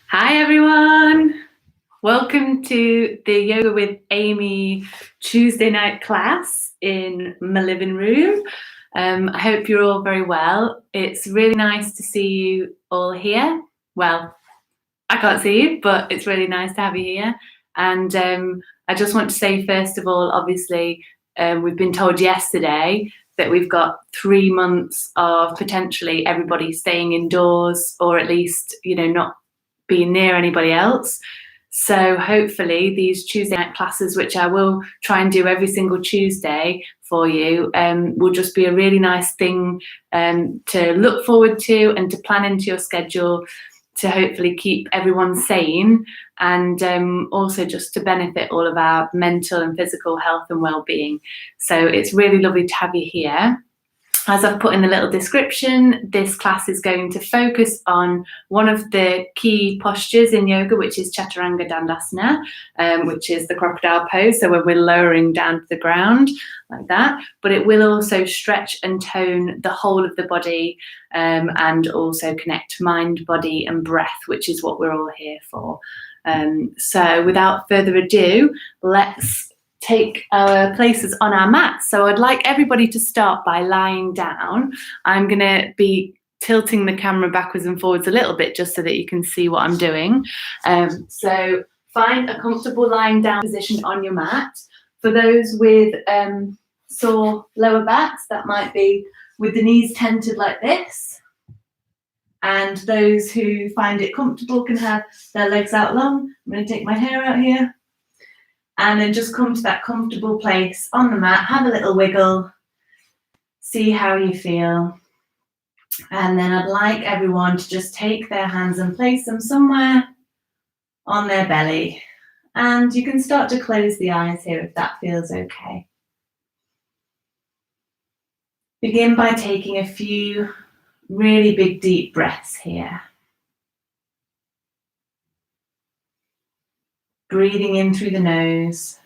Hi everyone, welcome to the Yoga with Amy Tuesday night class in my living room. I hope you're all very well. It's really nice to see you all here. Well, I can't see you, but it's really nice to have you here. And I just want to say, first of all, obviously, we've been told yesterday that we've got 3 months of potentially everybody staying indoors, or at least, not being near anybody else. So hopefully these Tuesday night classes, which I will try and do every single Tuesday for you, will just be a really nice thing to look forward to and to plan into your schedule, to hopefully keep everyone sane, and also just to benefit all of our mental and physical health and well-being. So it's really lovely to have you here. As I've put in the little description, this class is going to focus on one of the key postures in yoga, which is Chaturanga Dandasana, which is the crocodile pose. So when we're lowering down to the ground like that, but it will also stretch and tone the whole of the body, and also connect mind, body and breath, which is what we're all here for. So without further ado, let's take our places on our mats. So I'd like everybody to start by lying down. I'm going to be tilting the camera backwards and forwards a little bit just so that you can see what I'm doing. So find a comfortable lying down position on your mat. For those with sore lower backs, that might be with the knees tented like this. And those who find it comfortable can have their legs out long. I'm going to take my hair out here. And then just come to that comfortable place on the mat, have a little wiggle, see how you feel. And then I'd like everyone to just take their hands and place them somewhere on their belly. And you can start to close the eyes here if that feels okay. Begin by taking a few really big deep breaths here. Breathing in through the nose.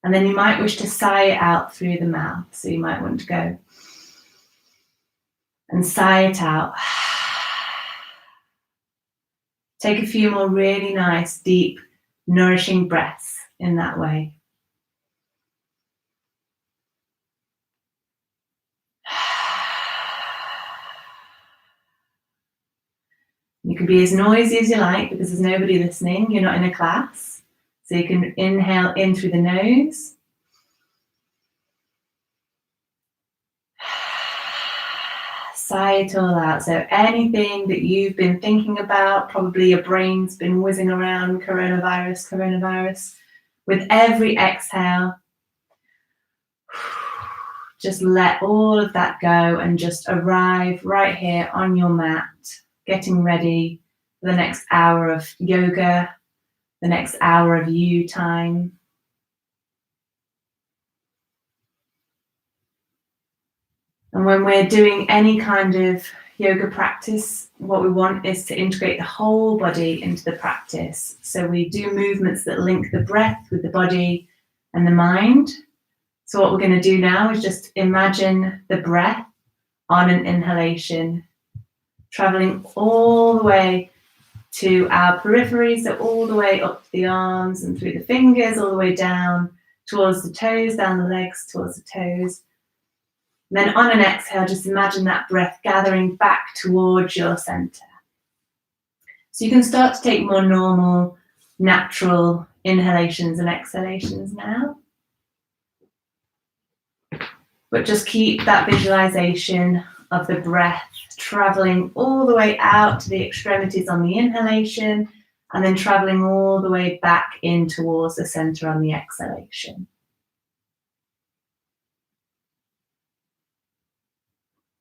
And then you might wish to sigh it out through the mouth. So you might want to go and sigh it out. Take a few more really nice, deep, nourishing breaths in that way. You can be as noisy as you like because there's nobody listening. You're not in a class. So you can inhale in through the nose. Sigh it all out. So anything that you've been thinking about, probably your brain's been whizzing around, coronavirus. With every exhale, just let all of that go and just arrive right here on your mat, getting ready for the next hour of yoga, the next hour of you time. And when we're doing any kind of yoga practice, what we want is to integrate the whole body into the practice. So we do movements that link the breath with the body and the mind. So what we're going to do now is just imagine the breath on an inhalation, traveling all the way to our periphery, so all the way up the arms and through the fingers, all the way down towards the toes, down the legs, towards the toes. And then on an exhale, just imagine that breath gathering back towards your center. So you can start to take more normal, natural inhalations and exhalations now. But just keep that visualization of the breath traveling all the way out to the extremities on the inhalation, and then traveling all the way back in towards the center on the exhalation.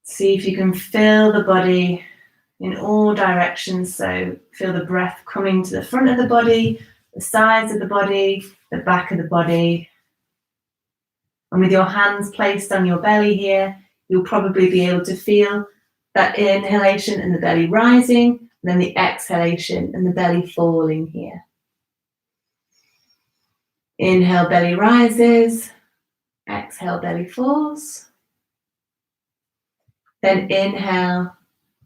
See if you can feel the body in all directions. So feel the breath coming to the front of the body, the sides of the body, the back of the body. And with your hands placed on your belly here, you'll probably be able to feel that inhalation and the belly rising, and then the exhalation and the belly falling here. Inhale, belly rises. Exhale, belly falls. Then inhale,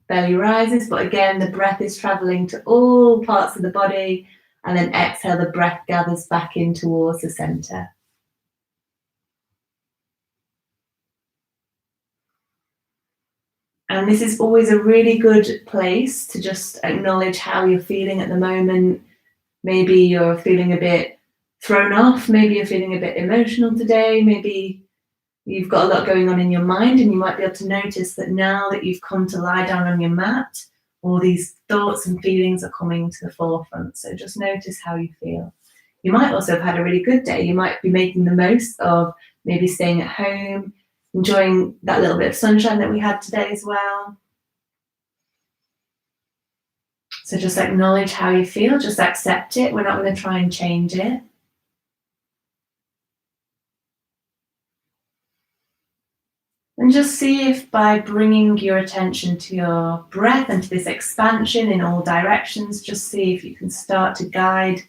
belly rises, but again, the breath is traveling to all parts of the body. And then exhale, the breath gathers back in towards the center. And this is always a really good place to just acknowledge how you're feeling at the moment. Maybe you're feeling a bit thrown off. Maybe you're feeling a bit emotional today. Maybe you've got a lot going on in your mind, and you might be able to notice that now that you've come to lie down on your mat, all these thoughts and feelings are coming to the forefront. So just notice how you feel. You might also have had a really good day. You might be making the most of maybe staying at home, enjoying that little bit of sunshine that we had today as well. So just acknowledge how you feel, just accept it. We're not going to try and change it. And just see if by bringing your attention to your breath and to this expansion in all directions, just see if you can start to guide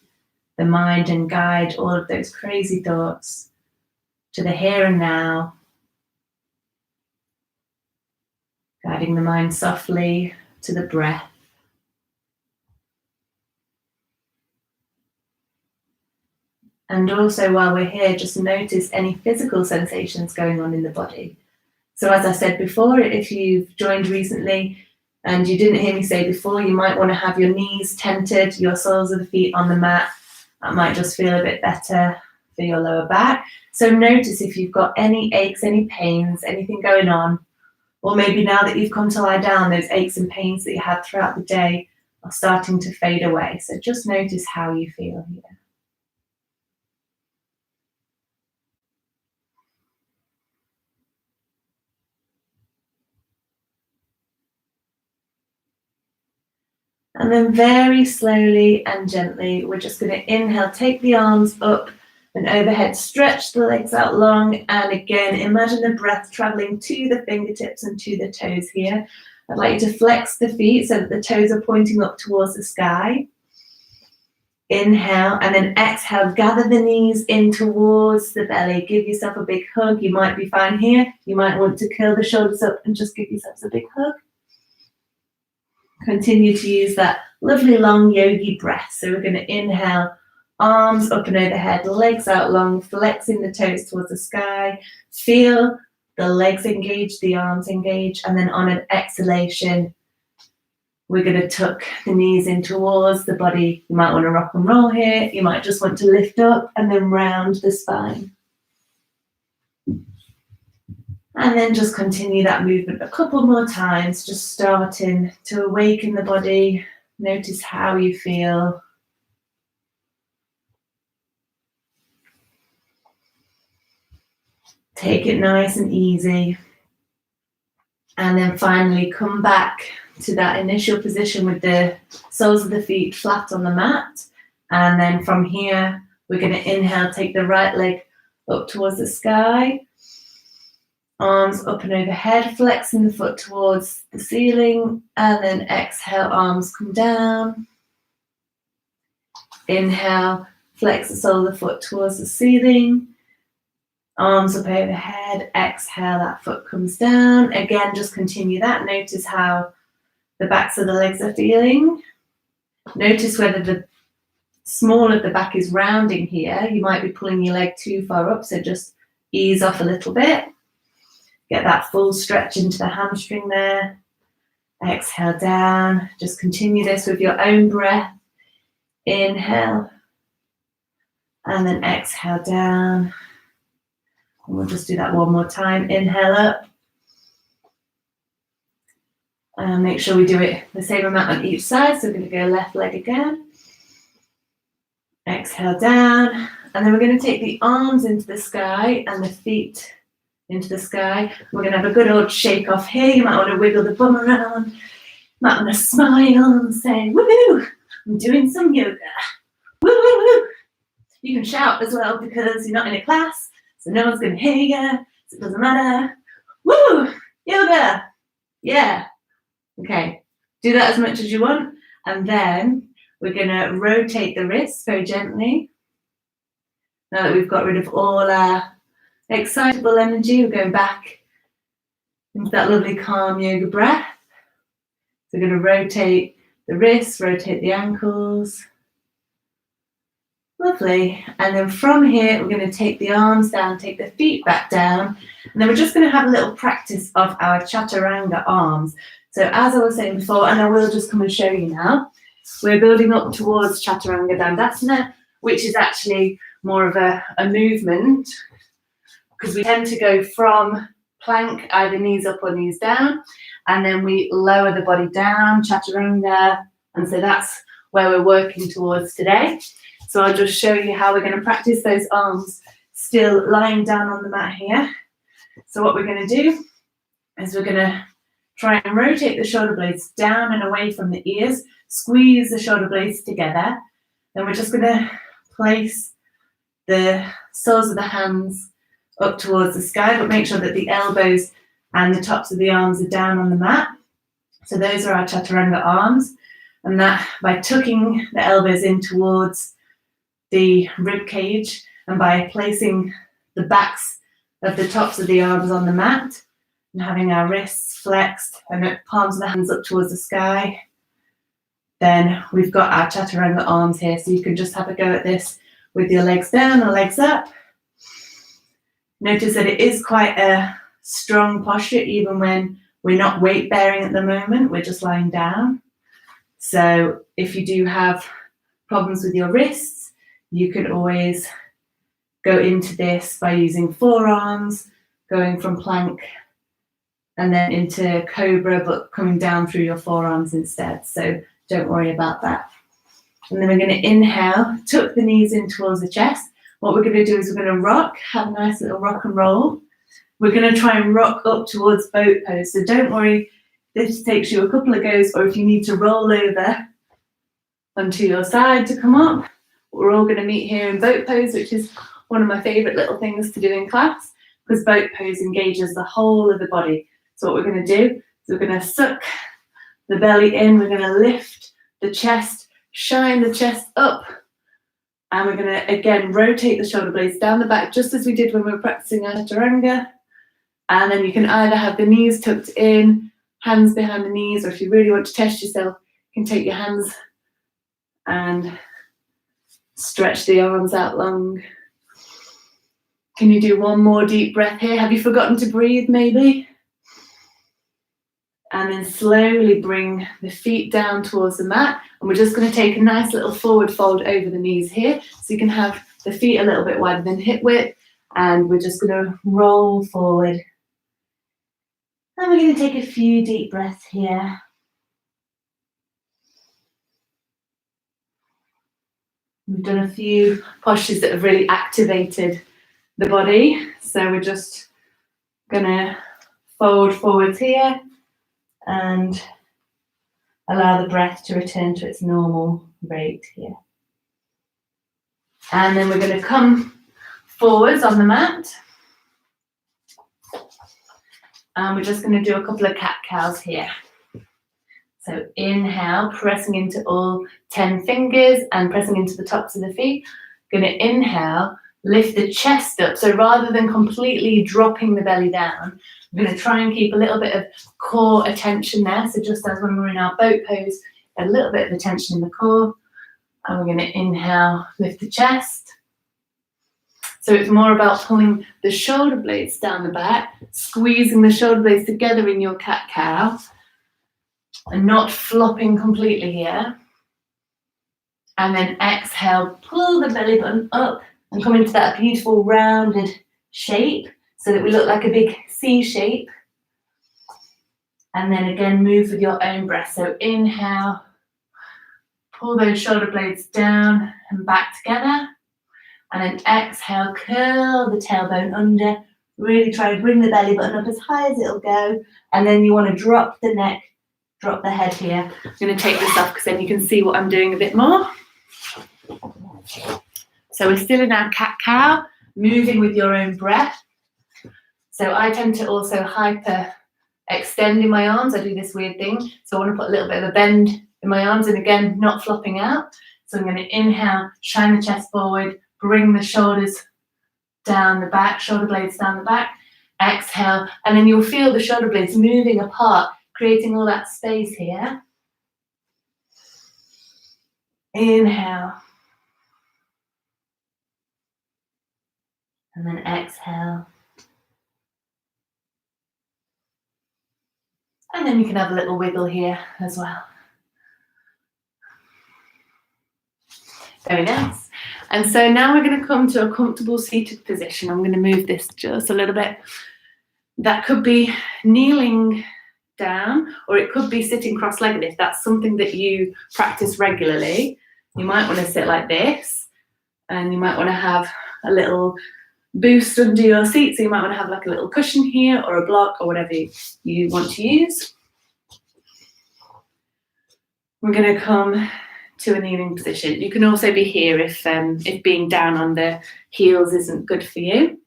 the mind and guide all of those crazy thoughts to the here and now. Guiding the mind softly to the breath. And also while we're here, just notice any physical sensations going on in the body. So as I said before, if you've joined recently and you didn't hear me say before, you might want to have your knees tented, your soles of the feet on the mat. That might just feel a bit better for your lower back. So notice if you've got any aches, any pains, anything going on, or maybe now that you've come to lie down, those aches and pains that you had throughout the day are starting to fade away. So just notice how you feel here. And then very slowly and gently, we're just going to inhale, take the arms up and overhead, stretch the legs out long. And again, imagine the breath traveling to the fingertips and to the toes here. I'd like you to flex the feet so that the toes are pointing up towards the sky. Inhale, and then exhale, gather the knees in towards the belly. Give yourself a big hug. You might be fine here. You might want to curl the shoulders up and just give yourselves a big hug. Continue to use that lovely long yogi breath. So we're going to inhale, arms up and overhead, legs out long, flexing the toes towards the sky. Feel the legs engage, the arms engage, and then on an exhalation, we're going to tuck the knees in towards the body. You might want to rock and roll here. You might just want to lift up and then round the spine. And then just continue that movement a couple more times, just starting to awaken the body. Notice how you feel. Take it nice and easy. And then finally come back to that initial position with the soles of the feet flat on the mat. And then from here, we're going to inhale, take the right leg up towards the sky. Arms up and overhead, flexing the foot towards the ceiling, and then exhale, arms come down. Inhale, flex the sole of the foot towards the ceiling. Arms up overhead, exhale, that foot comes down. Again, just continue that. Notice how the backs of the legs are feeling. Notice whether the small of the back is rounding here. You might be pulling your leg too far up, so just ease off a little bit. Get that full stretch into the hamstring there. Exhale down. Just continue this with your own breath. Inhale. And then exhale down. And we'll just do that one more time. Inhale up. And make sure we do it the same amount on each side. So we're going to go left leg again. Exhale down. And then we're going to take the arms into the sky and the feet into the sky. We're going to have a good old shake off here. You might want to wiggle the bum around. You might want to smile and say, woohoo, I'm doing some yoga. Woo, woo, woo. You can shout as well because you're not in a class, so no one's going to hear you, so it doesn't matter. Woo, yoga. Yeah. Okay, do that as much as you want. And then we're going to rotate the wrists very gently. Now that we've got rid of all our excitable energy, we're going back into that lovely calm yoga breath. So we're going to rotate the wrists, rotate the ankles. Lovely. And then from here, we're going to take the arms down, take the feet back down. And then we're just going to have a little practice of our Chaturanga arms. So as I was saying before, and I will just come and show you now, we're building up towards Caturanga Dandasana, which is actually more of a movement, because we tend to go from plank, either knees up or knees down, and then we lower the body down, Chaturanga, and so that's where we're working towards today. So I'll just show you how we're going to practice those arms still lying down on the mat here. So what we're going to do is we're going to try and rotate the shoulder blades down and away from the ears, squeeze the shoulder blades together. Then we're just going to place the soles of the hands up towards the sky, but make sure that the elbows and the tops of the arms are down on the mat. So those are our Chaturanga arms, and that by tucking the elbows in towards the rib cage and by placing the backs of the tops of the arms on the mat and having our wrists flexed and the palms of the hands up towards the sky, then we've got our Chaturanga arms here. So you can just have a go at this with your legs down or legs up. Notice that it is quite a strong posture even when we're not weight bearing at the moment, we're just lying down. So if you do have problems with your wrists, you can always go into this by using forearms, going from plank and then into cobra, but coming down through your forearms instead. So don't worry about that. And then we're going to inhale, tuck the knees in towards the chest. What we're going to do is we're going to rock, have a nice little rock and roll. We're going to try and rock up towards boat pose. So don't worry, this takes you a couple of goes, or if you need to roll over onto your side to come up. We're all going to meet here in boat pose, which is one of my favourite little things to do in class, because boat pose engages the whole of the body. So what we're going to do is we're going to suck the belly in, we're going to lift the chest, shine the chest up, and we're going to again rotate the shoulder blades down the back, just as we did when we were practicing our Chaturanga. And then you can either have the knees tucked in, hands behind the knees, or if you really want to test yourself, you can take your hands and stretch the arms out long. Can you do one more deep breath here? Have you forgotten to breathe maybe? And then slowly bring the feet down towards the mat. And we're just going to take a nice little forward fold over the knees here. So you can have the feet a little bit wider than hip width. And we're just going to roll forward. And we're going to take a few deep breaths here. We've done a few postures that have really activated the body. So we're just going to fold forwards here and allow the breath to return to its normal rate here. And then we're going to come forwards on the mat. And we're just going to do a couple of cat-cows here. So inhale, pressing into all 10 fingers and pressing into the tops of the feet. Going to inhale, lift the chest up. So rather than completely dropping the belly down, we're going to try and keep a little bit of core attention there. So just as when we're in our boat pose, a little bit of attention in the core. And we're going to inhale, lift the chest. So it's more about pulling the shoulder blades down the back, squeezing the shoulder blades together in your cat-cow, and not flopping completely here. And then exhale, pull the belly button up and come into that beautiful rounded shape so that we look like a big C shape. And then again, move with your own breath. So inhale, pull those shoulder blades down and back together. And then exhale, curl the tailbone under. Really try and bring the belly button up as high as it'll go. And then you want to drop the neck, drop the head here. I'm going to take this off because then you can see what I'm doing a bit more. So we're still in our cat-cow, moving with your own breath. So I tend to also hyper extend in my arms. I do this weird thing. So I want to put a little bit of a bend in my arms and again, not flopping out. So I'm going to inhale, shine the chest forward, bring the shoulders down the back, shoulder blades down the back. Exhale, and then you'll feel the shoulder blades moving apart, creating all that space here. Inhale. And then exhale. And then you can have a little wiggle here as well. Very nice. And so now we're going to come to a comfortable seated position. I'm going to move this just a little bit. That could be kneeling down, or it could be sitting cross-legged. If that's something that you practice regularly, you might want to sit like this, and you might want to have a little boost under your seat. So you might want to have like a little cushion here, or a block, or whatever you want to use. We're going to come to a kneeling position. You can also be here if being down on the heels isn't good for you.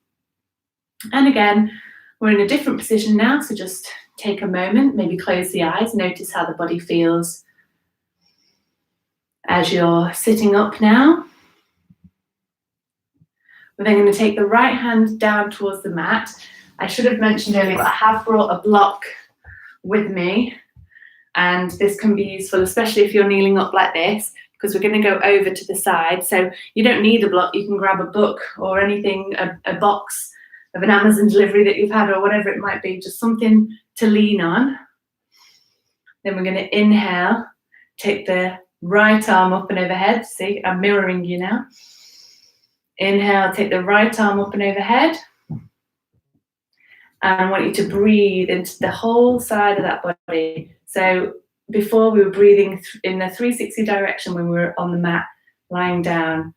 And again, we're in a different position now, so just take a moment, maybe close the eyes, notice how the body feels as you're sitting up now. We're then going to take the right hand down towards the mat. I should have mentioned earlier, but I have brought a block with me, and this can be useful, especially if you're kneeling up like this, because we're going to go over to the side. So you don't need a block. You can grab a book or anything, a box of an Amazon delivery that you've had, or whatever it might be, just something to lean on. Then we're going to inhale, take the right arm up and overhead. See, I'm mirroring you now. Inhale, take the right arm up and overhead. And I want you to breathe into the whole side of that body. So before we were breathing in the 360 direction when we were on the mat, lying down.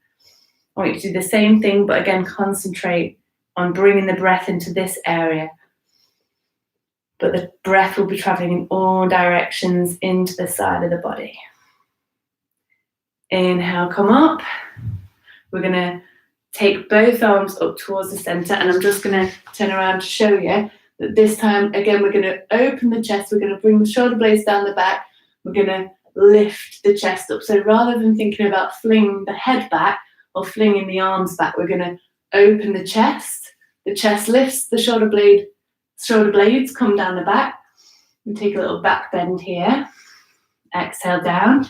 I want you to do the same thing, but again, concentrate on bringing the breath into this area. But the breath will be traveling in all directions into the side of the body. Inhale, come up. We're going to take both arms up towards the center, and I'm just going to turn around to show you that this time, again, we're going to open the chest. We're going to bring the shoulder blades down the back. We're going to lift the chest up. So rather than thinking about flinging the head back or flinging the arms back, we're going to open the chest. The chest lifts, the shoulder blades come down the back. And take a little back bend here. Exhale down.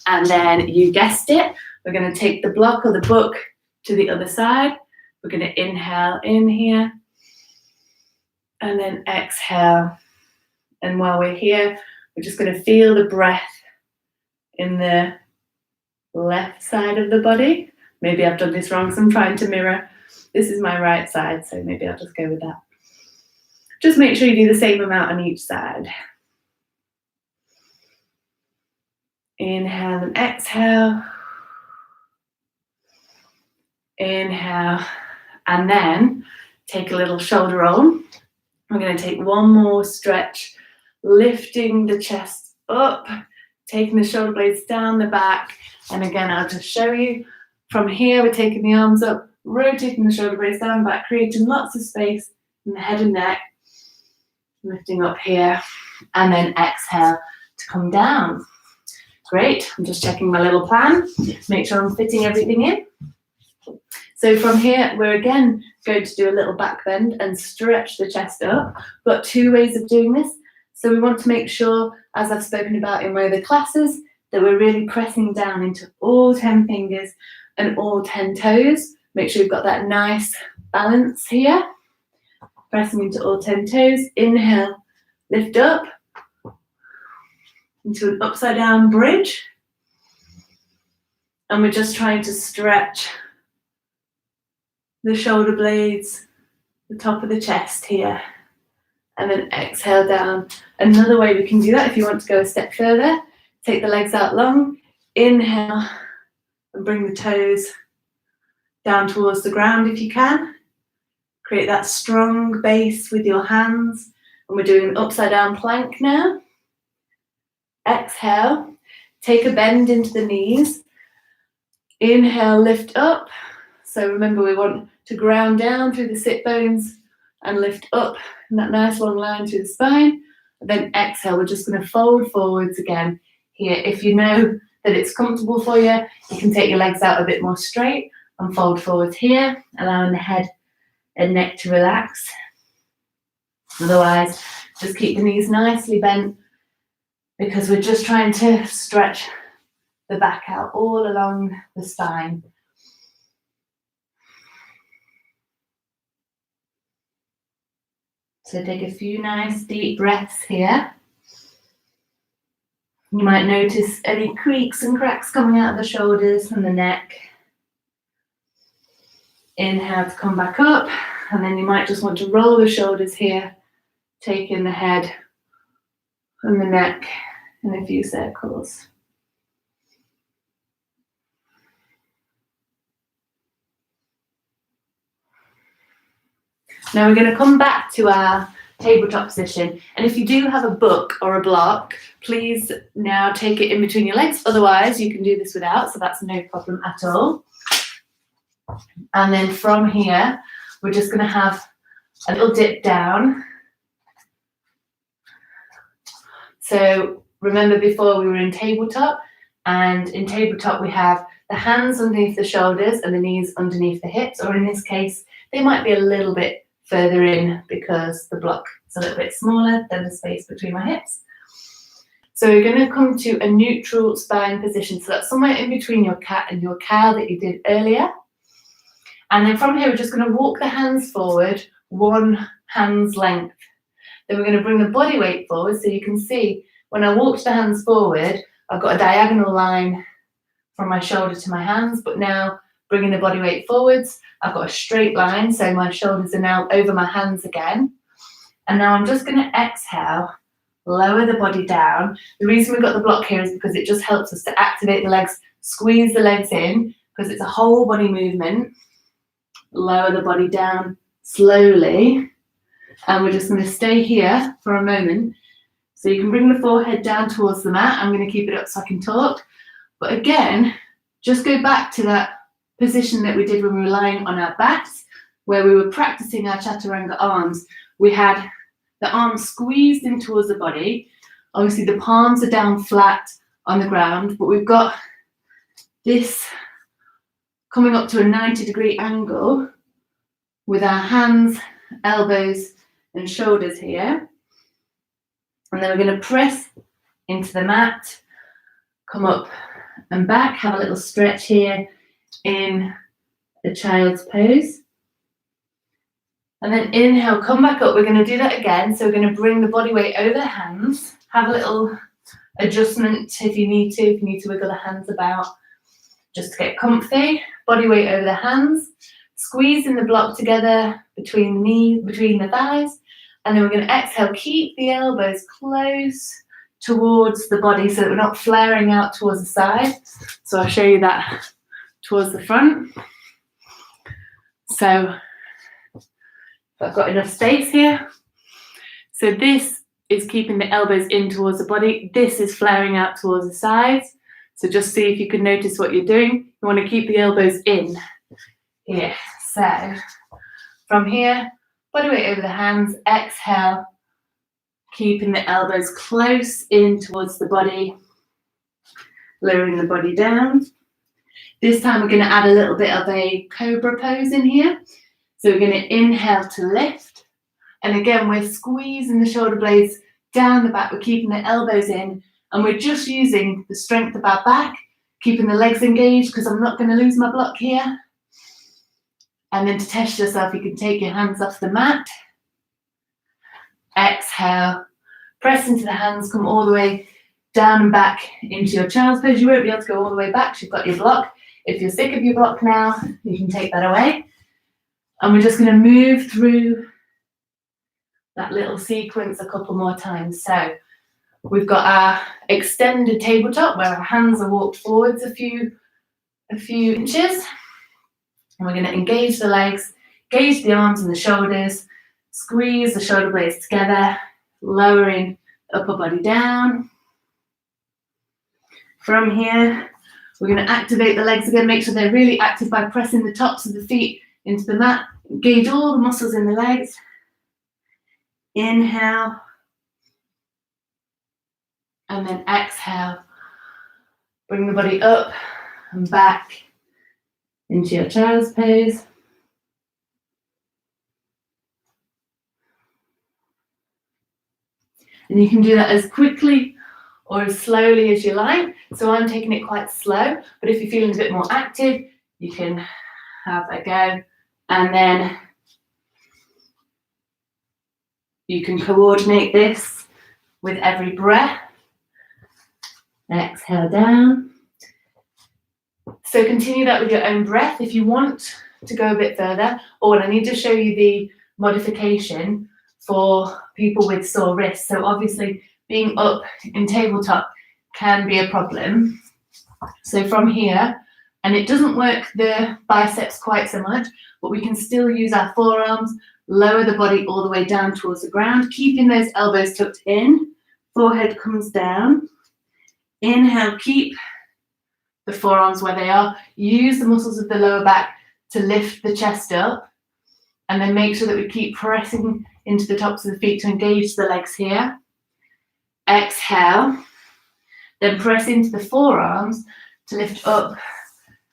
And then you guessed it, we're going to take the block or the book to the other side. We're going to inhale in here. And then exhale. And while we're here, we're just going to feel the breath in the left side of the body. Maybe I've done this wrong because I'm trying to mirror. This is my right side, so maybe I'll just go with that. Just make sure you do the same amount on each side. Inhale and exhale. Inhale. And then take a little shoulder roll. We're going to take one more stretch, lifting the chest up, taking the shoulder blades down the back. And again, I'll just show you. From here, we're taking the arms up, rotating the shoulder blades down the back, creating lots of space in the head and neck. Lifting up here, and then exhale to come down. Great. I'm just checking my little plan. Make sure I'm fitting everything in. So from here, we're again going to do a little back bend and stretch the chest up. We've got two ways of doing this. So we want to make sure, as I've spoken about in my other classes, that we're really pressing down into all 10 fingers and all 10 toes. Make sure you've got that nice balance here. Pressing into all 10 toes. Inhale, lift up into an upside down bridge. And we're just trying to stretch the shoulder blades, the top of the chest here. And then exhale down. Another way we can do that, if you want to go a step further, take the legs out long. Inhale and bring the toes down towards the ground if you can. Create that strong base with your hands. And we're doing an upside down plank now. Exhale, take a bend into the knees. Inhale, lift up. So remember, we want to ground down through the sit bones and lift up in that nice long line through the spine. And then exhale, we're just going to fold forwards again here. If you know that it's comfortable for you, you can take your legs out a bit more straight and fold forwards here, allowing the head and neck to relax. Otherwise, just keep the knees nicely bent because we're just trying to stretch the back out all along the spine. So take a few nice deep breaths here. You might notice any creaks and cracks coming out of the shoulders and the neck. Inhale to come back up, and then you might just want to roll the shoulders here, taking the head and the neck in a few circles. Now we're going to come back to our tabletop position, and if you do have a book or a block, please now take it in between your legs. Otherwise you can do this without, so that's no problem at all. And then from here we're just going to have a little dip down. So remember, before we were in tabletop, and in tabletop we have the hands underneath the shoulders and the knees underneath the hips, or in this case they might be a little bit further in because the block is a little bit smaller than the space between my hips. So we're going to come to a neutral spine position. So that's somewhere in between your cat and your cow that you did earlier. And then from here, we're just going to walk the hands forward, one hand's length. Then we're going to bring the body weight forward. So you can see when I walked the hands forward, I've got a diagonal line from my shoulder to my hands, but now bringing the body weight forwards, I've got a straight line, so my shoulders are now over my hands again. And now I'm just going to exhale, lower the body down. The reason we've got the block here is because it just helps us to activate the legs, squeeze the legs in, because it's a whole body movement. Lower the body down slowly, and we're just going to stay here for a moment. So you can bring the forehead down towards the mat. I'm going to keep it up so I can talk. But again, just go back to that position that we did when we were lying on our backs, where we were practicing our chaturanga arms. We had the arms squeezed in towards the body. Obviously the palms are down flat on the ground, but we've got this coming up to a 90-degree angle with our hands, elbows and shoulders here. And then we're going to press into the mat, come up and back, have a little stretch here in the child's pose. And then inhale, come back up. We're going to do that again. So we're going to bring the body weight over the hands, have a little adjustment if you need to wiggle the hands about, just to get comfy. Body weight over the hands, squeezing the block together between the knees, between the thighs. And then we're going to exhale, keep the elbows close towards the body so that we're not flaring out towards the side. So I'll show you that towards the front. So I've got enough space here. So this is keeping the elbows in towards the body. This is flaring out towards the sides. So just see if you can notice what you're doing. You want to keep the elbows in here. So from here, body weight over the hands, exhale, keeping the elbows close in towards the body, lowering the body down. This time we're going to add a little bit of a cobra pose in here. So we're going to inhale to lift. And again, we're squeezing the shoulder blades down the back. We're keeping the elbows in. And we're just using the strength of our back, keeping the legs engaged because I'm not going to lose my block here. And then to test yourself, you can take your hands off the mat. Exhale. Press into the hands. Come all the way down and back into your child's pose. You won't be able to go all the way back because you've got your block. If you're sick of your block now, you can take that away. And we're just going to move through that little sequence a couple more times. So we've got our extended tabletop where our hands are walked forwards a few inches. And we're going to engage the legs, engage the arms and the shoulders, squeeze the shoulder blades together, lowering the upper body down. From here, we're going to activate the legs again, make sure they're really active by pressing the tops of the feet into the mat. Engage all the muscles in the legs. Inhale. And then exhale. Bring the body up and back into your child's pose. And you can do that as quickly or as slowly as you like. So I'm taking it quite slow, but if you're feeling a bit more active, you can have a go. And then you can coordinate this with every breath. Exhale down. So continue that with your own breath. If you want to go a bit further, or I need to show you the modification for people with sore wrists. So obviously being up in tabletop can be a problem. So from here, and it doesn't work the biceps quite so much, but we can still use our forearms, lower the body all the way down towards the ground, keeping those elbows tucked in, forehead comes down. Inhale, keep the forearms where they are. Use the muscles of the lower back to lift the chest up, and then make sure that we keep pressing into the tops of the feet to engage the legs here. Exhale, then press into the forearms to lift up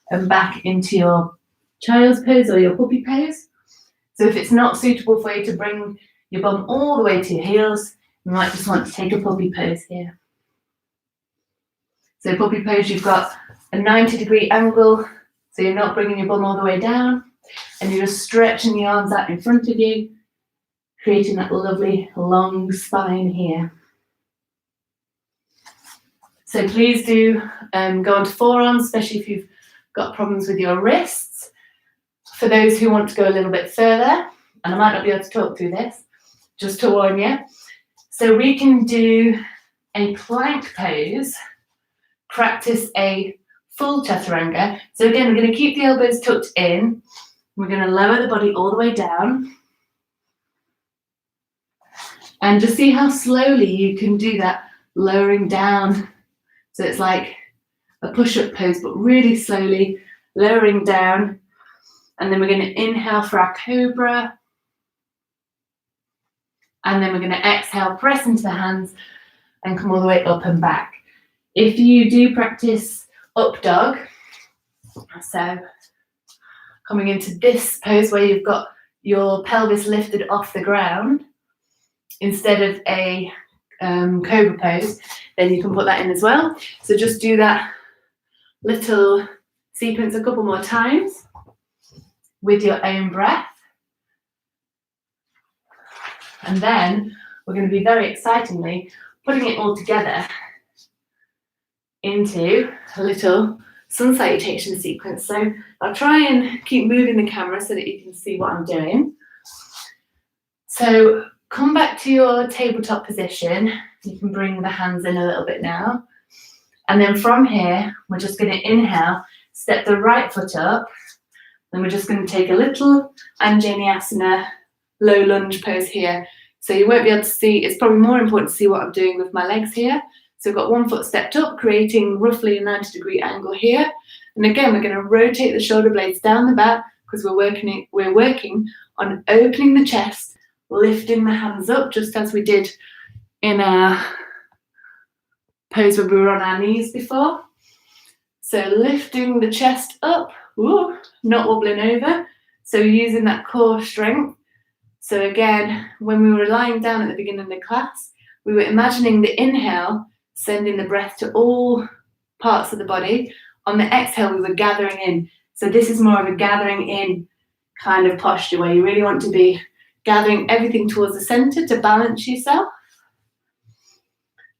and back into your child's pose or your puppy pose. So if it's not suitable for you to bring your bum all the way to your heels, you might just want to take a puppy pose here. So puppy pose, you've got a 90-degree angle, so you're not bringing your bum all the way down, and you're just stretching the arms out in front of you, creating that lovely long spine here. So please do go onto forearms, especially if you've got problems with your wrists. For those who want to go a little bit further, and I might not be able to talk through this, just to warn you. So we can do a plank pose, practice a full chaturanga. So again, we're going to keep the elbows tucked in. We're going to lower the body all the way down. And just see how slowly you can do that, lowering down. So it's like a push-up pose, but really slowly, lowering down. And then we're going to inhale for our cobra. And then we're going to exhale, press into the hands, and come all the way up and back. If you do practice up dog, so coming into this pose where you've got your pelvis lifted off the ground instead of a cobra pose, then you can put that in as well. So just do that little sequence a couple more times with your own breath. And then we're going to be very excitingly putting it all together into a little sun salutation sequence. So I'll try and keep moving the camera so that you can see what I'm doing. So come back to your tabletop position. You can bring the hands in a little bit now. And then from here, we're just going to inhale, step the right foot up. Then we're just going to take a little Anjaneyasana low lunge pose here. So you won't be able to see, it's probably more important to see what I'm doing with my legs here. So I've got one foot stepped up, creating roughly a 90-degree angle here. And again, we're going to rotate the shoulder blades down the back because we're working on opening the chest, lifting the hands up, just as we did in our pose where we were on our knees before. So lifting the chest up, not wobbling over. So using that core strength. So again, when we were lying down at the beginning of the class, we were imagining the inhale, sending the breath to all parts of the body. On the exhale, we were gathering in. So this is more of a gathering in kind of posture where you really want to be gathering everything towards the center to balance yourself.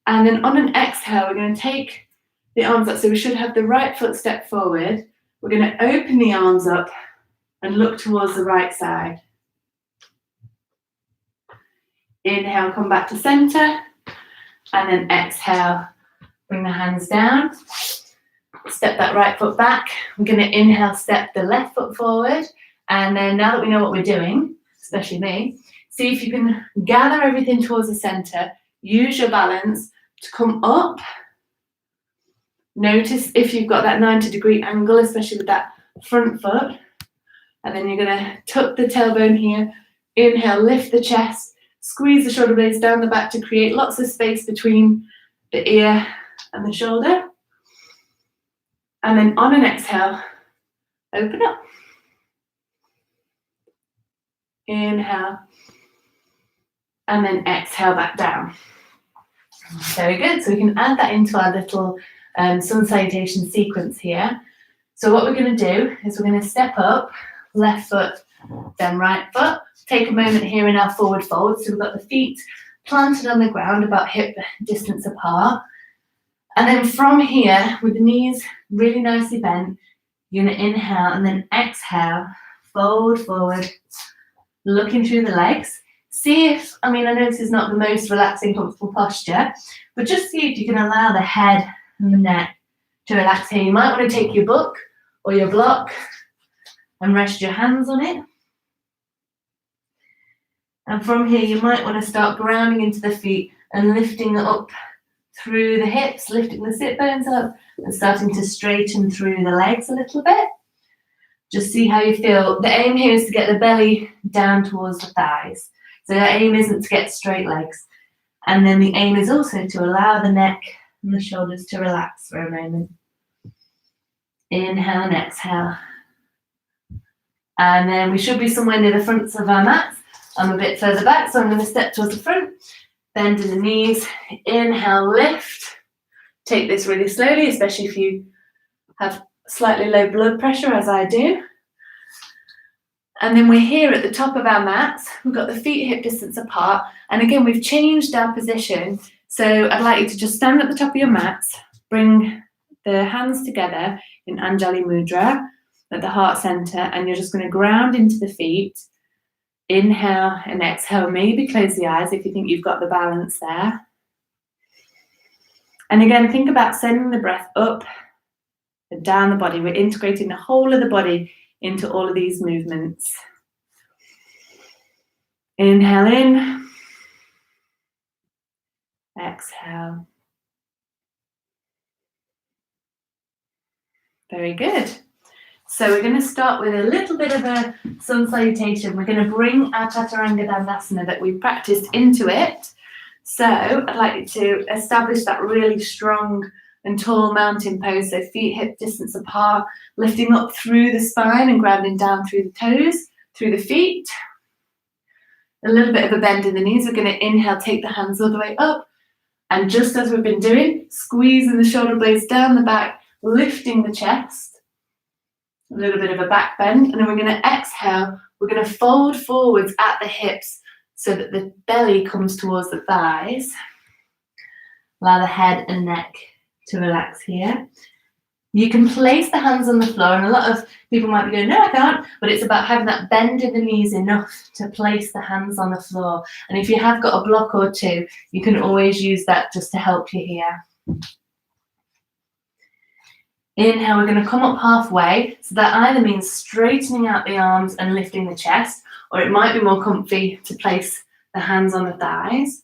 And then on an exhale, we're going to take the arms up. So we should have the right foot step forward. We're going to open the arms up and look towards the right side. Inhale, come back to center. And then exhale, bring the hands down. Step that right foot back. We're going to inhale, step the left foot forward. And then now that we know what we're doing, especially me, see if you can gather everything towards the center. Use your balance to come up. Notice if you've got that 90-degree angle, especially with that front foot. And then you're going to tuck the tailbone here. Inhale, lift the chest. Squeeze the shoulder blades down the back to create lots of space between the ear and the shoulder. And then on an exhale, open up. Inhale. And then exhale back down. Very good. So we can add that into our little sun salutation sequence here. So what we're going to do is we're going to step up, left foot, then right foot. Take a moment here in our forward fold. So we've got the feet planted on the ground about hip distance apart. And then from here, with the knees really nicely bent, you're going to inhale and then exhale, fold forward, looking through the legs. See if, I know this is not the most relaxing, comfortable posture, but just see if you can allow the head and the neck to relax here. You might want to take your book or your block and rest your hands on it. And from here, you might want to start grounding into the feet and lifting up through the hips, lifting the sit bones up and starting to straighten through the legs a little bit. Just see how you feel. The aim here is to get the belly down towards the thighs. So the aim isn't to get straight legs. And then the aim is also to allow the neck and the shoulders to relax for a moment. Inhale and exhale. And then we should be somewhere near the fronts of our mats. I'm a bit further back, so I'm going to step towards the front. Bend in the knees. Inhale, lift. Take this really slowly, especially if you have slightly low blood pressure, as I do. And then we're here at the top of our mats. We've got the feet hip distance apart. And again, we've changed our position. So I'd like you to just stand at the top of your mats, bring the hands together in Anjali Mudra at the heart center, and you're just going to ground into the feet. Inhale and exhale. Maybe close the eyes if you think you've got the balance there. And again, think about sending the breath up and down the body. We're integrating the whole of the body into all of these movements. Inhale in. Exhale. Very good. So we're going to start with a little bit of a sun salutation. We're going to bring our Caturanga Dandasana that we practiced into it. So I'd like you to establish that really strong and tall mountain pose. So feet hip distance apart, lifting up through the spine and grounding down through the toes, through the feet. A little bit of a bend in the knees. We're going to inhale, take the hands all the way up. And just as we've been doing, squeezing the shoulder blades down the back, lifting the chest. A little bit of a back bend, and then we're going to exhale. We're going to fold forwards at the hips so that the belly comes towards the thighs. Allow the head and neck to relax here. You can place the hands on the floor, and a lot of people might be going, no, I can't, but it's about having that bend in the knees enough to place the hands on the floor. And if you have got a block or two, you can always use that just to help you here. Inhale, we're going to come up halfway. So that either means straightening out the arms and lifting the chest, or it might be more comfy to place the hands on the thighs.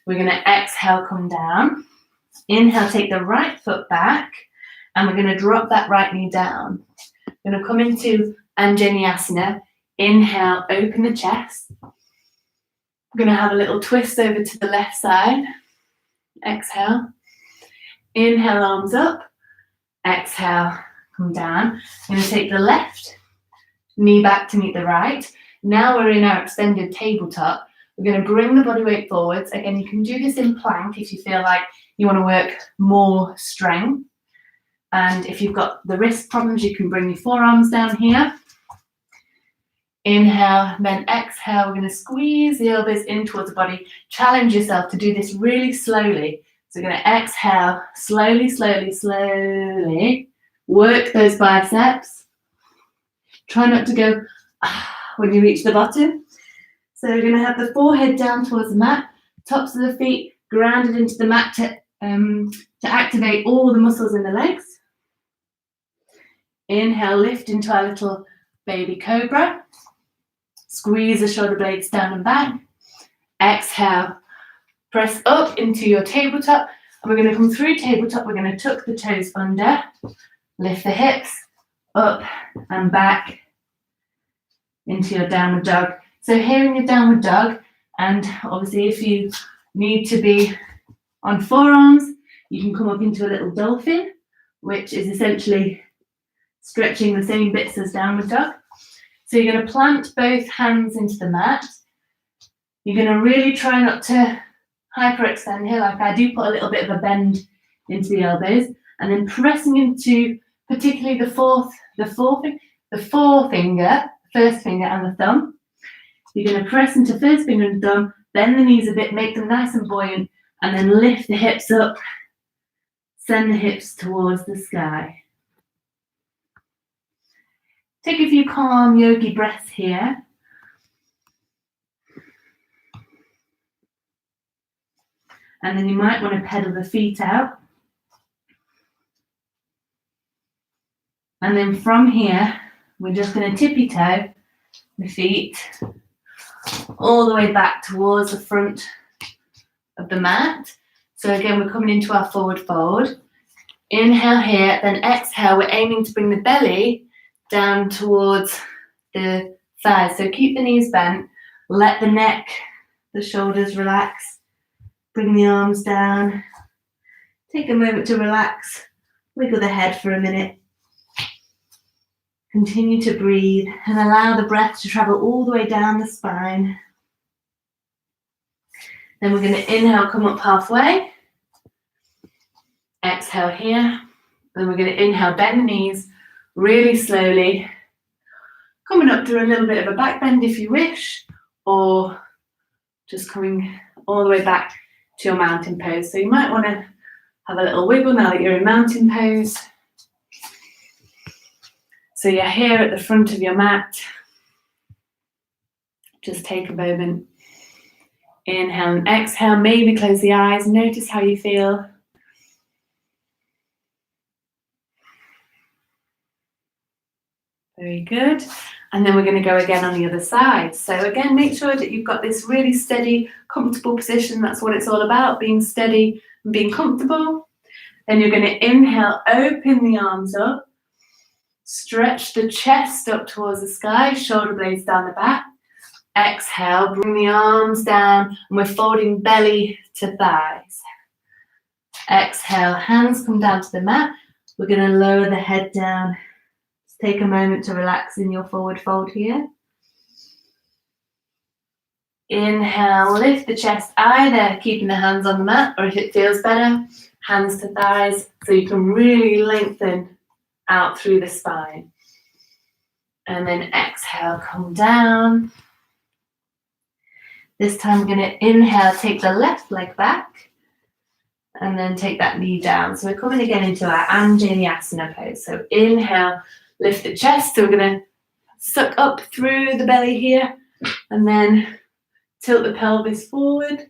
We're going to exhale, come down. Inhale, take the right foot back, and we're going to drop that right knee down. We're going to come into Anjaneyasana. Inhale, open the chest. We're going to have a little twist over to the left side. Exhale. Inhale, arms up. Exhale, come down. I'm going to take the left knee back to meet the right. Now we're in our extended tabletop. We're going to bring the body weight forwards. Again, you can do this in plank if you feel like you want to work more strength. And if you've got the wrist problems, you can bring your forearms down here. Inhale, then exhale. We're going to squeeze the elbows in towards the body. Challenge yourself to do this really slowly. So we're going to exhale, slowly, slowly, slowly. Work those biceps. Try not to go when you reach the bottom. So we're going to have the forehead down towards the mat, tops of the feet grounded into the mat to activate all the muscles in the legs. Inhale, lift into our little baby cobra. Squeeze the shoulder blades down and back. Exhale. Press up into your tabletop, and we're going to come through tabletop. We're going to tuck the toes under, lift the hips, up and back into your downward dog. So here in your downward dog, and obviously if you need to be on forearms, you can come up into a little dolphin, which is essentially stretching the same bits as downward dog. So you're going to plant both hands into the mat. You're going to really try not to hyperextend here like I do, put a little bit of a bend into the elbows, and then pressing into particularly the forefinger, first finger and the thumb. You're going to press into first finger and thumb, bend the knees a bit, make them nice and buoyant, and then lift the hips up, send the hips towards the sky. Take a few calm yogi breaths here. And then you might want to pedal the feet out. And then from here, we're just going to tippy toe the feet all the way back towards the front of the mat. So again, we're coming into our forward fold. Inhale here, then exhale. We're aiming to bring the belly down towards the thighs. So keep the knees bent, let the neck, the shoulders relax. Bring the arms down. Take a moment to relax. Wiggle the head for a minute. Continue to breathe and allow the breath to travel all the way down the spine. Then we're going to inhale, come up halfway. Exhale here. Then we're going to inhale, bend the knees really slowly. Coming up to a little bit of a back bend if you wish, or just coming all the way back to your mountain pose. So you might want to have a little wiggle now that you're in mountain pose. So you're here at the front of your mat. Just take a moment. Inhale and exhale. Maybe close the eyes. Notice how you feel. Very good. And then we're going to go again on the other side. So again, make sure that you've got this really steady, comfortable position. That's what it's all about, being steady and being comfortable. Then you're going to inhale, open the arms up, stretch the chest up towards the sky, shoulder blades down the back. Exhale, bring the arms down, and we're folding belly to thighs. Exhale, hands come down to the mat. We're going to lower the head down. Take a moment to relax in your forward fold here. Inhale, lift the chest, either keeping the hands on the mat, or if it feels better, hands to thighs, so you can really lengthen out through the spine. And then exhale, come down. This time we're going to inhale, take the left leg back, and then take that knee down. So we're coming again into our Anjaneyasana pose. So inhale, lift the chest. So we're going to suck up through the belly here, and then tilt the pelvis forward.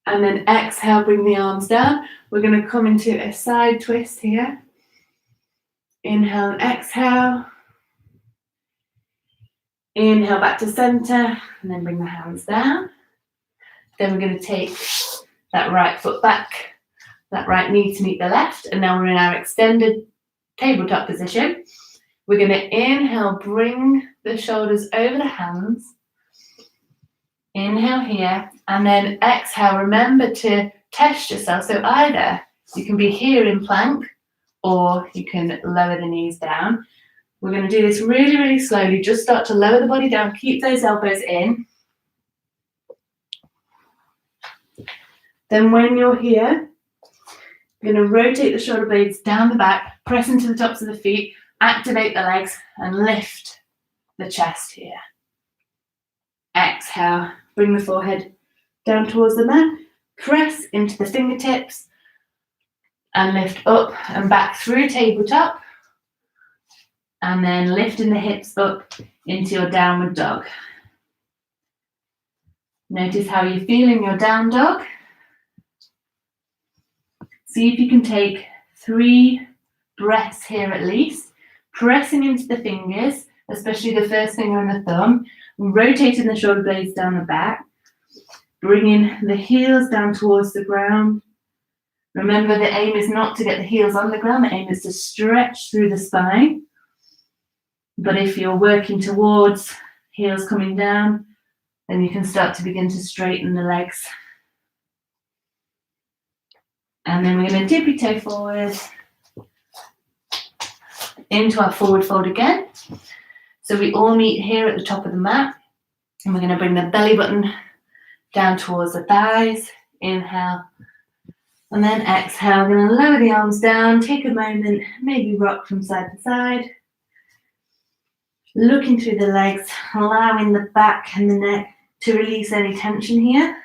And then exhale, bring the arms down. We're going to come into a side twist here. Inhale and exhale. Inhale back to center, and then bring the hands down. Then we're going to take that right foot back, that right knee to meet the left, and now we're in our extended tabletop position. We're going to inhale, bring the shoulders over the hands. Inhale here, and then exhale. Remember to test yourself. So either you can be here in plank, or you can lower the knees down. We're going to do this really, really slowly. Just start to lower the body down. Keep those elbows in. Then when you're here, you're going to rotate the shoulder blades down the back, press into the tops of the feet, activate the legs, and lift the chest here. Exhale, bring the forehead down towards the mat, press into the fingertips, and lift up and back through tabletop. And then lifting the hips up into your downward dog. Notice how you feel in your down dog. See if you can take 3 breaths here at least, pressing into the fingers, especially the first finger and the thumb, rotating the shoulder blades down the back, bringing the heels down towards the ground. Remember, the aim is not to get the heels on the ground, the aim is to stretch through the spine. But if you're working towards heels coming down, then you can start to begin to straighten the legs. And then we're going to tippy toe forward into our forward fold again. So we all meet here at the top of the mat, and we're going to bring the belly button down towards the thighs. Inhale. And then exhale. I'm going to lower the arms down. Take a moment, maybe rock from side to side. Looking through the legs, allowing the back and the neck to release any tension here.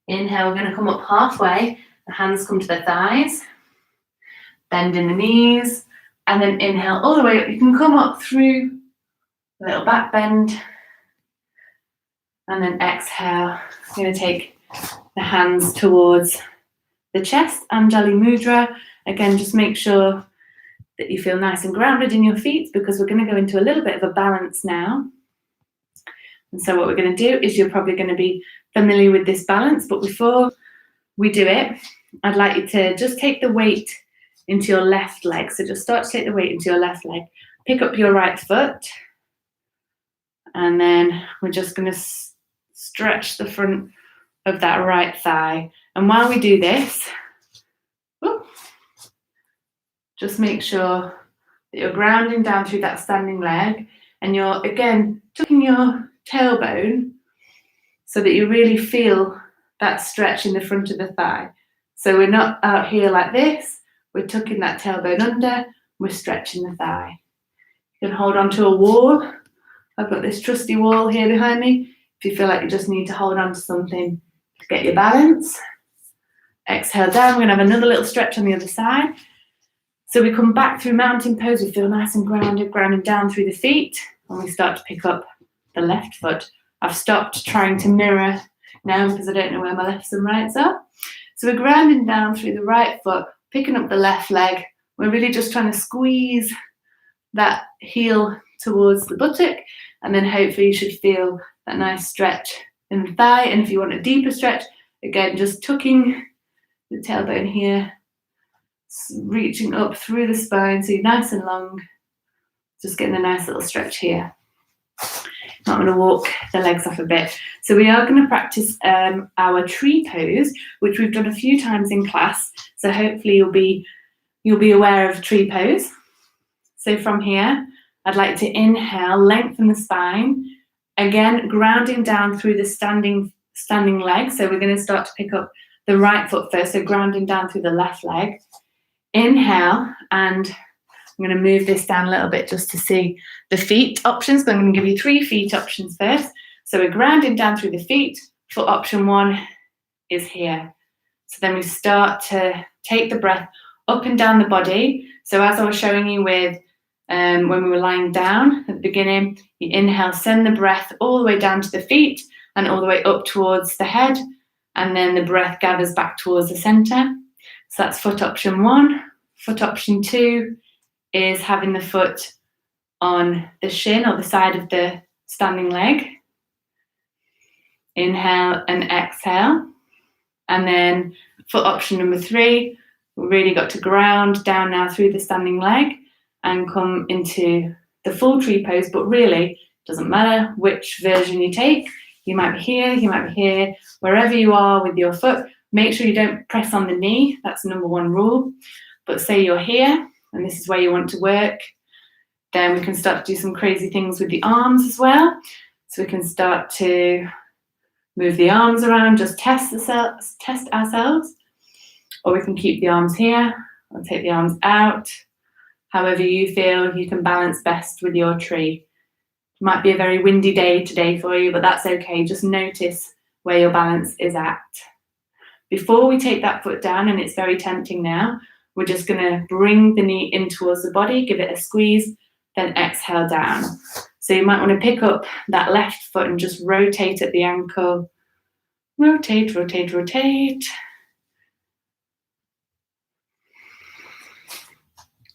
Inhale, we're going to come up halfway. The hands come to the thighs. Bend in the knees. And then inhale all the way up. You can come up through a little back bend. And then exhale. I'm going to take the hands towards the chest, Anjali Mudra. Again, just make sure that you feel nice and grounded in your feet, because we're going to go into a little bit of a balance now. And so what we're going to do is, you're probably going to be familiar with this balance, but before we do it, I'd like you to just take the weight into your left leg. So just start to take the weight into your left leg. Pick up your right foot, and then we're just going to stretch the front of that right thigh. And while we do this, just make sure that you're grounding down through that standing leg, and you're, again, tucking your tailbone so that you really feel that stretch in the front of the thigh. So we're not out here like this, we're tucking that tailbone under, we're stretching the thigh. You can hold on to a wall. I've got this trusty wall here behind me. If you feel like you just need to hold on to something to get your balance. Exhale down, we're going to have another little stretch on the other side. So we come back through mountain pose, we feel nice and grounded, grounding down through the feet, and we start to pick up the left foot. I've stopped trying to mirror now because I don't know where my lefts and rights are. So we're grounding down through the right foot, picking up the left leg. We're really just trying to squeeze that heel towards the buttock, and then hopefully you should feel that nice stretch in the thigh. And if you want a deeper stretch, again, just tucking the tailbone here, reaching up through the spine so you're nice and long, just getting a nice little stretch here. I'm going to walk the legs off a bit. So we are going to practice our tree pose, which we've done a few times in class. So hopefully you'll be aware of tree pose. So from here, I'd like to inhale, lengthen the spine, again grounding down through the standing leg. So we're going to start to pick up the right foot first, so grounding down through the left leg. Inhale, and I'm going to move this down a little bit just to see the feet options, but I'm going to give you 3 feet options first. So we're grounding down through the feet. Foot option 1 is here. So then we start to take the breath up and down the body. So as I was showing you with when we were lying down at the beginning, you inhale, send the breath all the way down to the feet and all the way up towards the head, and then the breath gathers back towards the center. So that's foot option 1. Foot option 2 is having the foot on the shin or the side of the standing leg. Inhale and exhale. And then foot option number 3, we really got to ground down now through the standing leg and come into the full tree pose, but really it doesn't matter which version you take. You might be here, you might be here, wherever you are with your foot. Make sure you don't press on the knee. That's number 1 rule. But say you're here and this is where you want to work, then we can start to do some crazy things with the arms as well. So we can start to move the arms around, just test ourselves. Or we can keep the arms here or take the arms out. However you feel you can balance best with your tree. It might be a very windy day today for you, but that's okay. Just notice where your balance is at. Before we take that foot down, and it's very tempting now, we're just going to bring the knee in towards the body, give it a squeeze, then exhale down. So you might want to pick up that left foot and just rotate at the ankle. Rotate, rotate, rotate.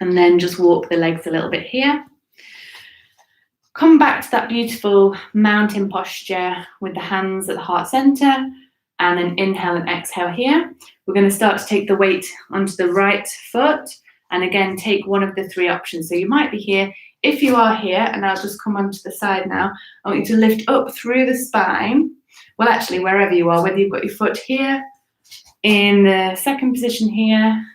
And then just walk the legs a little bit here. Come back to that beautiful mountain posture with the hands at the heart center, and then inhale and exhale here. We're going to start to take the weight onto the right foot, and again take one of the 3 options. So you might be here. If you are here, and I'll just come onto the side now, I want you to lift up through the spine. Well, actually, wherever you are, whether you've got your foot here, in the 2nd position here,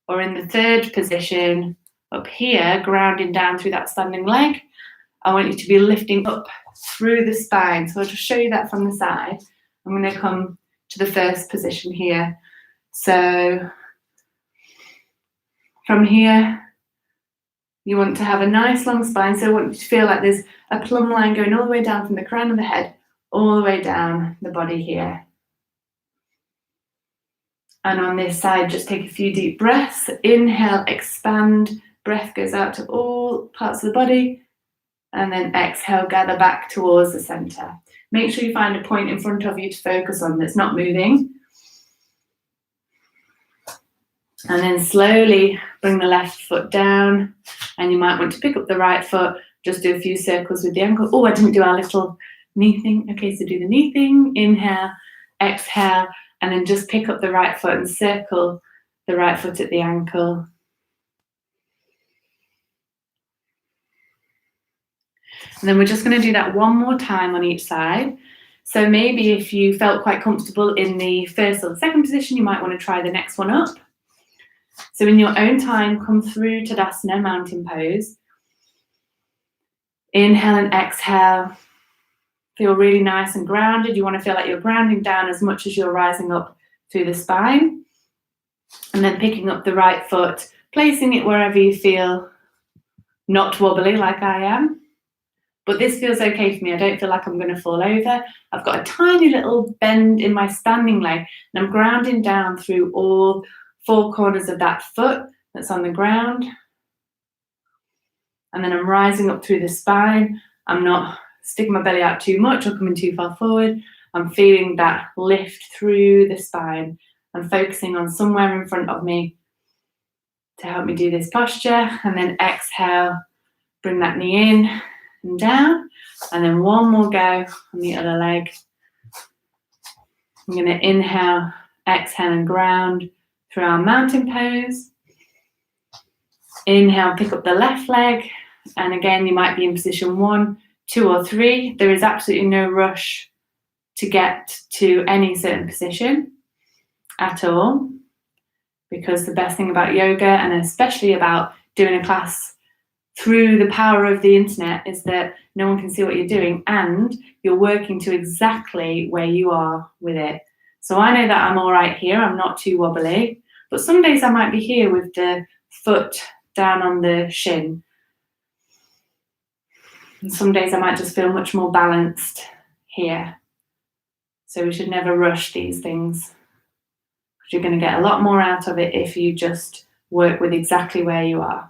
or in the 3rd position, up here, grounding down through that standing leg. I want you to be lifting up through the spine. So I'll just show you that from the side. I'm going to come to the first position here. So from here, you want to have a nice long spine. So I want you to feel like there's a plumb line going all the way down from the crown of the head, all the way down the body here. And on this side, just take a few deep breaths. Inhale, expand. Breath goes out to all parts of the body. And then exhale, gather back towards the center. Make sure you find a point in front of you to focus on that's not moving. And then slowly bring the left foot down. And you might want to pick up the right foot. Just do a few circles with the ankle. Oh, I didn't do our little knee thing. Okay, so do the knee thing. Inhale, exhale. And then just pick up the right foot and circle the right foot at the ankle. And then we're just going to do that one more time on each side. So maybe if you felt quite comfortable in the first or the second position, you might want to try the next one up. So in your own time, come through Tadasana, mountain pose. Inhale and exhale. Feel really nice and grounded. You want to feel like you're grounding down as much as you're rising up through the spine. And then picking up the right foot, placing it wherever you feel not wobbly like I am. But this feels okay for me. I don't feel like I'm going to fall over. I've got a tiny little bend in my standing leg, and I'm grounding down through all four corners of that foot that's on the ground. And then I'm rising up through the spine. I'm not sticking my belly out too much or coming too far forward. I'm feeling that lift through the spine. I'm focusing on somewhere in front of me to help me do this posture. And then exhale, bring that knee in and down. And then one more go on the other leg. I'm going to inhale, exhale, and ground through our mountain pose. Inhale, pick up the left leg. And again, you might be in position 1, 2, or 3. There is absolutely no rush to get to any certain position at all, because the best thing about yoga, and especially about doing a class through the power of the internet, is that no one can see what you're doing and you're working to exactly where you are with it. So I know that I'm all right here. I'm not too wobbly, but some days I might be here with the foot down on the shin. And some days I might just feel much more balanced here. So we should never rush these things, because you're going to get a lot more out of it if you just work with exactly where you are.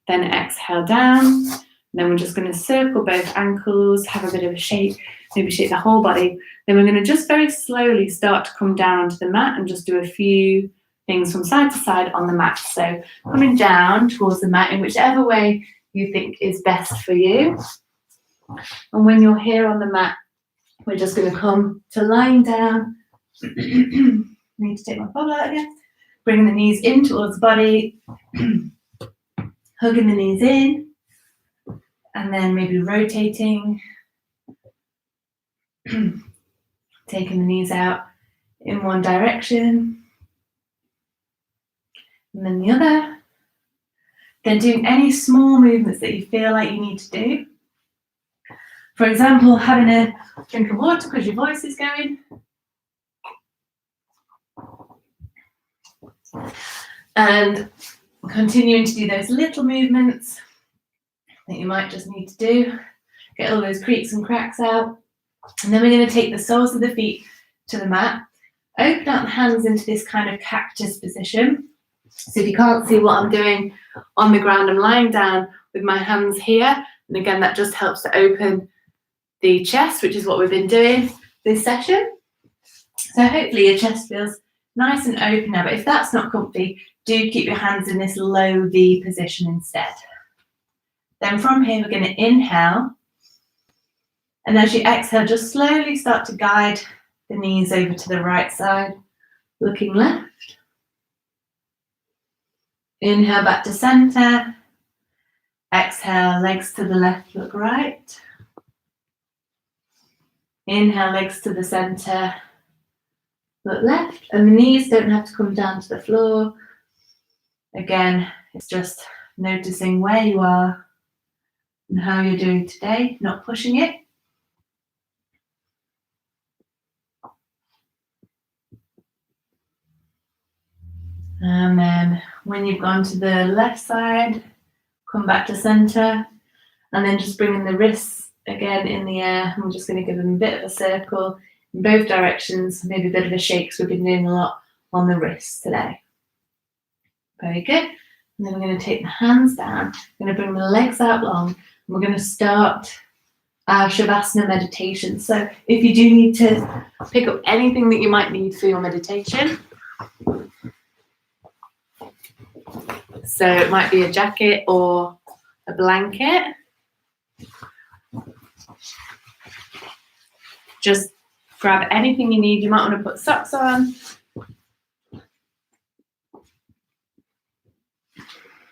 Then exhale down. And then we're just going to circle both ankles, have a bit of a shake, maybe shake the whole body. Then we're going to just very slowly start to come down onto the mat and just do a few things from side to side on the mat. So coming down towards the mat in whichever way you think is best for you. And when you're here on the mat, we're just going to come to lying down. I need to take my bobble out again. Bring the knees in towards the body. Hugging the knees in. And then maybe rotating. Taking the knees out in one direction. And then the other. Then doing any small movements that you feel like you need to do. For example, having a drink of water because your voice is going. And continuing to do those little movements that you might just need to do. Get all those creaks and cracks out. And then we're going to take the soles of the feet to the mat. Open out the hands into this kind of cactus position. So if you can't see what I'm doing on the ground, I'm lying down with my hands here. And again, that just helps to open the chest, which is what we've been doing this session. So hopefully your chest feels nice and open now. But if that's not comfy, do keep your hands in this low V position instead. Then from here, we're going to inhale. And as you exhale, just slowly start to guide the knees over to the right side, looking left. Inhale back to center. Exhale, legs to the left, look right. Inhale, legs to the center, look left. And the knees don't have to come down to the floor. Again, it's just noticing where you are and how you're doing today, not pushing it. And then when you've gone to the left side, come back to center, and then just bringing the wrists again in the air. I'm just going to give them a bit of a circle in both directions, maybe a bit of a shake, because we've been doing a lot on the wrists today. Very good. And then we're going to take the hands down. We're going to bring the legs out long, and we're going to start our Shavasana meditation. So if you do need to pick up anything that you might need for your meditation, so it might be a jacket or a blanket, just grab anything you need. You might want to put socks on.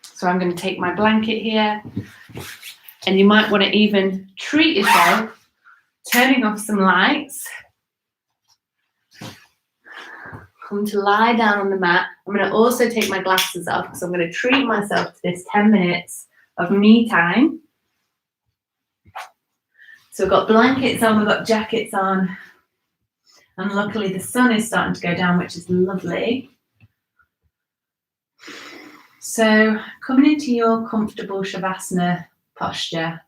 So I'm going to take my blanket here, and you might want to even treat yourself turning off some lights. Come to lie down on the mat. I'm going to also take my glasses off because I'm going to treat myself to this 10 minutes of me time. So we've got blankets on, we've got jackets on, and luckily the sun is starting to go down, which is lovely. So coming into your comfortable Shavasana posture,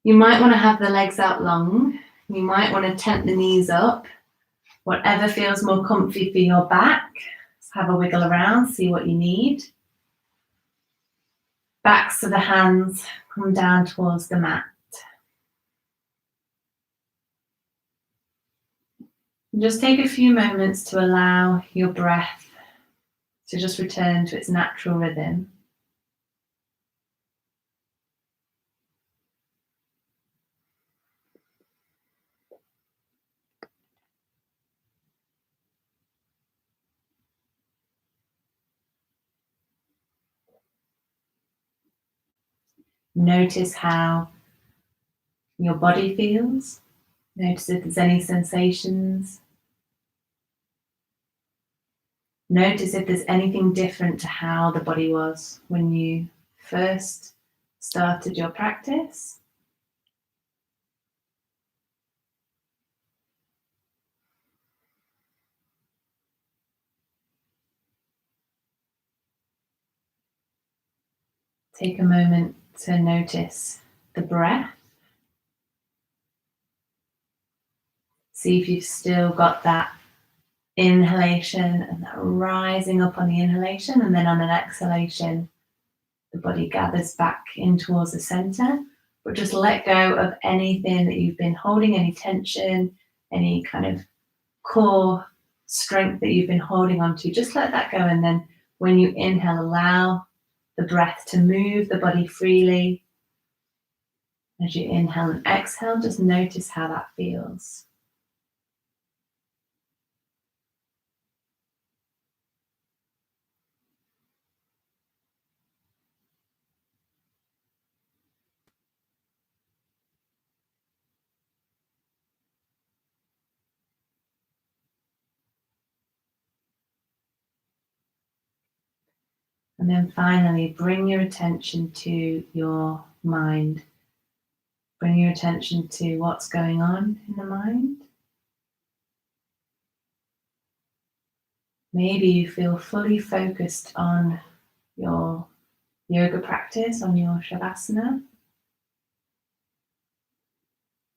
you might want to have the legs out long. You might want to tent the knees up, whatever feels more comfy for your back. Let's have a wiggle around, see what you need. Backs of the hands come down towards the mat. And just take a few moments to allow your breath to just return to its natural rhythm. Notice how your body feels. Notice if there's any sensations. Notice if there's anything different to how the body was when you first started your practice. Take a moment to notice the breath. See if you've still got that inhalation and that rising up on the inhalation, and then on an exhalation, the body gathers back in towards the center. But just let go of anything that you've been holding, any tension, any kind of core strength that you've been holding on to. Just let that go, and then when you inhale, allow the breath to move the body freely. As you inhale and exhale, just notice how that feels. And then finally, bring your attention to your mind. Bring your attention to what's going on in the mind. Maybe you feel fully focused on your yoga practice, on your Shavasana.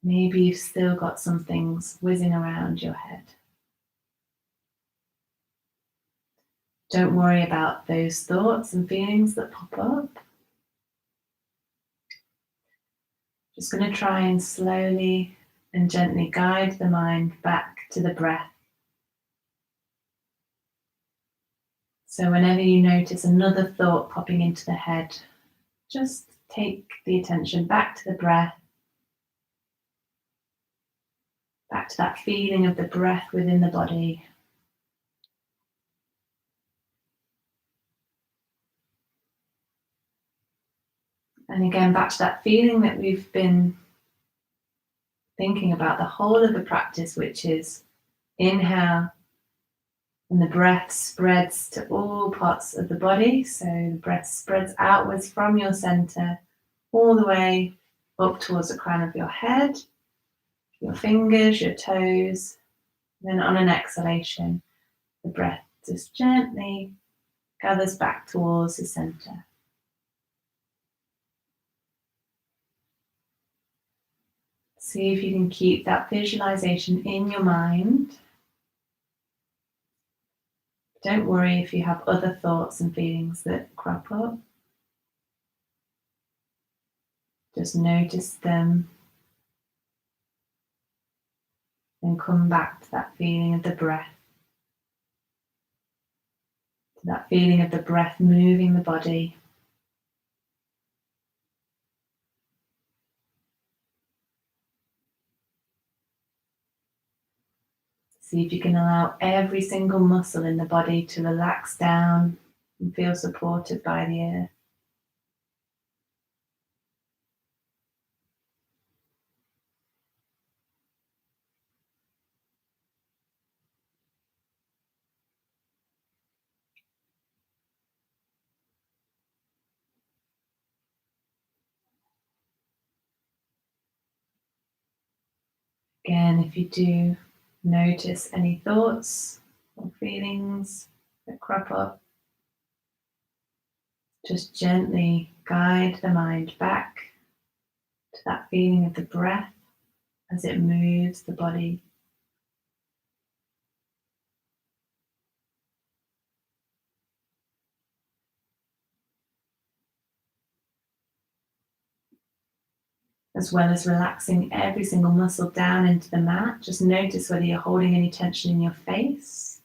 Maybe you've still got some things whizzing around your head. Don't worry about those thoughts and feelings that pop up. Just going to try and slowly and gently guide the mind back to the breath. So whenever you notice another thought popping into the head, just take the attention back to the breath, back to that feeling of the breath within the body. And again, back to that feeling that we've been thinking about the whole of the practice, which is inhale, And the breath spreads to all parts of the body. So the breath spreads outwards from your center all the way up towards the crown of your head, your fingers, your toes. Then on an exhalation, the breath just gently gathers back towards the center. See if you can keep that visualization in your mind. Don't worry if you have other thoughts and feelings that crop up. Just notice them and come back to that feeling of the breath. To that feeling of the breath moving the body. See if you can allow every single muscle in the body to relax down and feel supported by the earth. Again, if you do notice any thoughts or feelings that crop up, just gently guide the mind back to that feeling of the breath as it moves the body. As well as relaxing every single muscle down into the mat. Just notice whether you're holding any tension in your face,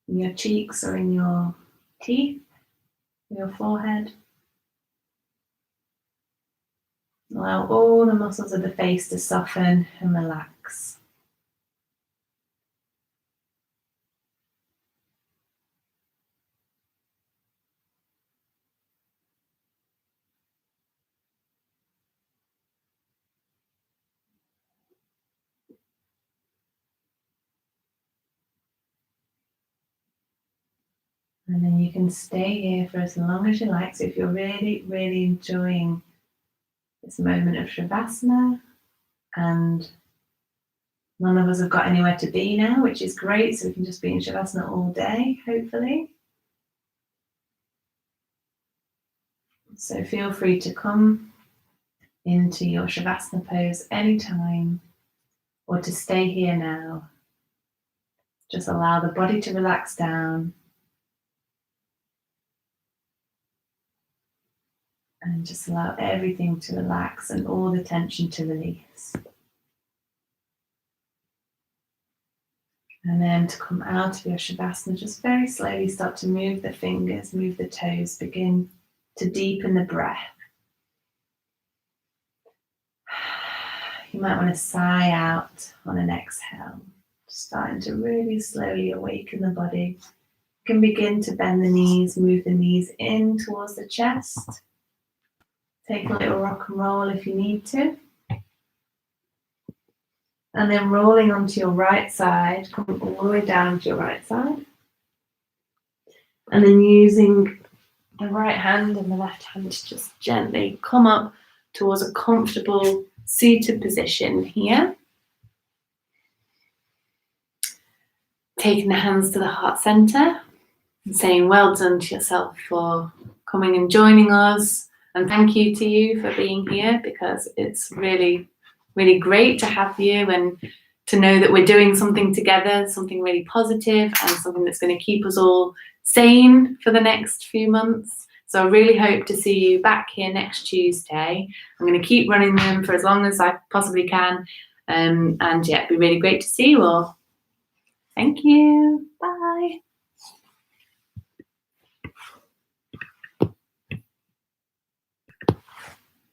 in your cheeks, or in your teeth, your forehead. Allow all the muscles of the face to soften and relax. And then you can stay here for as long as you like. So if you're really, really enjoying this moment of Shavasana, and none of us have got anywhere to be now, which is great. So we can just be in Shavasana all day, hopefully. So feel free to come into your Shavasana pose anytime, or to stay here now. Just allow the body to relax down. And just allow everything to relax and all the tension to release. And then to come out of your Shavasana, just very slowly start to move the fingers, move the toes, begin to deepen the breath. You might want to sigh out on an exhale, starting to really slowly awaken the body. You can begin to bend the knees, move the knees in towards the chest. Take a little rock and roll if you need to. And then rolling onto your right side, come all the way down to your right side. And then using the right hand and the left hand to just gently come up towards a comfortable seated position here. Taking the hands to the heart center and saying well done to yourself for coming and joining us. And thank you to you for being here, because it's really, really great to have you and to know that we're doing something together, something really positive and something that's going to keep us all sane for the next few months. So I really hope to see you back here next Tuesday. I'm going to keep running them for as long as I possibly can. And yeah, it'd be really great to see you all. Thank you. Bye.